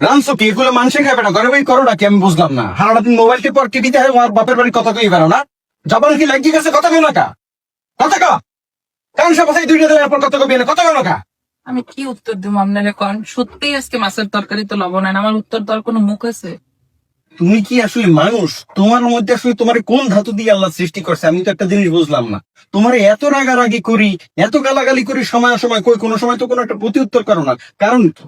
রানছো কি এগুলো মানুষে খাবে না, ঘরে বই করো নাকি আমি বুঝলাম না। সারাটা দিন মোবাইল টিপ আর টিভিতে আমার বাপের বাড়ি কথা কই পারো না, জবান কি লাগিয়ে গেছে, কথা কই না কা, কথা কা কারণ সব দুইটা দিলে আপনার কথা কবি না, কথা কই না কা। আমি কি উত্তর দেবো আপনারা কন? সত্যি আজকে মাছের তরকারি তো লবণ হয় না, আমার উত্তর দেওয়ার কোনো মুখ আছে? তুমি কি আসলে মানুষ? তোমার মধ্যে আসলে তোমার কোন ধাতু দিয়ে আল্লাহ সৃষ্টি করছে আমি তো একটা জিনিস বুঝলাম না। তোমার এত রাগারাগি করি, এত গালাগালি করি, সময় সময় কই কোনো সময় তো কোনো একটা প্রতি উত্তর করো না, কারণ কি?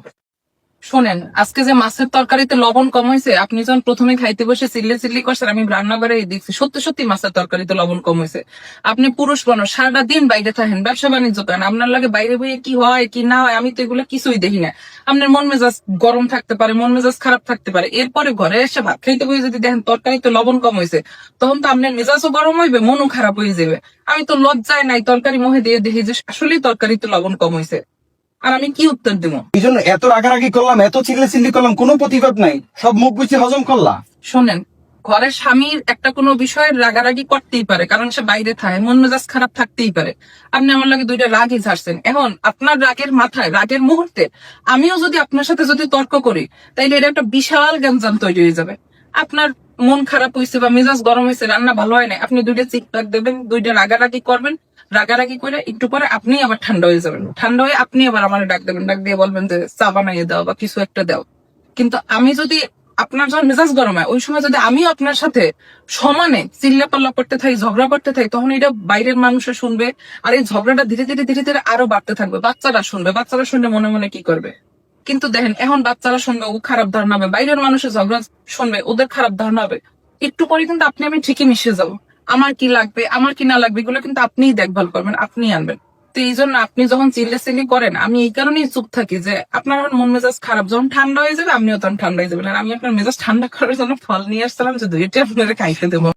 শোনেন, আজকে যে মাছের তরকারিতে লবণ কম হয়েছে, আপনি যখন প্রথমে খাইতে বসে চিল্লি চিল্লি করছেন, আমি রান্নাঘরে দেখছি সত্যি সত্যি মাছের তরকারিতে লবণ কম হয়েছে। আপনি পুরুষ মানুষ, সারাটা দিন বাইরে থাকেন, ব্যবসা বাণিজ্য করেন, আপনার লাগে বাইরে বইয়ে কি হয় কি না হয় আমি তো এগুলো কিছুই দেখি না। আপনার মন মেজাজ গরম থাকতে পারে, মন মেজাজ খারাপ থাকতে পারে, এরপরে ঘরে এসে ভাত খাইতে বসে যদি দেখেন তরকারিতে লবণ কম হয়েছে, তখন তো আপনার মেজাজও গরম হইবে, মনও খারাপ হয়ে যাবে। আমি তো লজ্জায় নাই তরকারি মুখে দিয়ে দেখি যে আসলেই তরকারিতে লবণ কম হয়েছে, আর আমি কি উত্তর দেবো? এই জন্য এত রাগারাগি করলাম, এত চিল্লি চিল্লি করলাম, কোনো প্রতিবাদ নাই, সব মুখ বুঝে হজম করলা। শোনেন, ঘরের স্বামীর একটা কোনো বিষয়ে রাগারাগি করতেই পারে, কারণ সে বাইরে থাকে, মন মেজাজ খারাপ থাকতেই পারে। আপনি আমার লাগে দুইটা রাগই ঝাড়ছেন, এখন আপনার রাগের মাথায় রাগের মুহূর্তে আমিও যদি আপনার সাথে যদি তর্ক করি, তাইলে এটা একটা বিশাল গ্যাঞ্জাম তৈরি হয়ে যাবে। আপনার মন খারাপ হয়েছে বা মেজাজ গরম হয়েছে, রান্না ভালো হয় না, আপনি দুইটা চিৎকার দেবেন, দুইটা রাগারাগি করবেন, রাগারাগি করে একটু পরে আপনি আবার ঠান্ডা হয়ে যাবেন, ঠান্ডা হয়ে আপনি আবার আমার ডাক দেবেন, ডাক দিয়ে বলবেন যে চা বানাইয়ে দাও বা কিছু একটা দাও। কিন্তু আমি যদি, আপনার যখন মেজাজ গরম হয় ওই সময় যদি আমিও আপনার সাথে সমানে চিল্লা পাল্লা করতে থাকি, ঝগড়া করতে থাকি, তখন এটা বাইরের মানুষে শুনবে, আর এই ঝগড়াটা ধীরে ধীরে ধীরে ধীরে আরো বাড়তে থাকবে। বাচ্চারা শুনবে, বাচ্চারা শুনলে মনে মনে কি করবে? কিন্তু দেখেন, এখন বাচ্চারা শুনবে, ও খারাপ ধারণা হবে, বাইরের মানুষের ঝগড়া শুনবে, ওদের খারাপ ধারণা হবে। একটু পরে কিন্তু আপনি আমি ঠিকই মিশে যাবো। আমার কি লাগবে, আমার কি না লাগবে, এগুলো কিন্তু আপনিই দেখভাল করবেন, আপনি আনবেন। তো এই জন্য আপনি যখন চিল্লাচিল্লি করেন, আমি এই কারণেই চুপ থাকি যে আপনার এখন মন মেজাজ খারাপ, যখন ঠান্ডা হয়ে যাবে আপনিও তখন ঠান্ডা হয়ে যাবেন। আর আমি আপনার মেজাজ ঠান্ডা করার জন্য ফল নিয়ে আসছিলাম, যে দুইটা আপনারা খাইতে দেবো।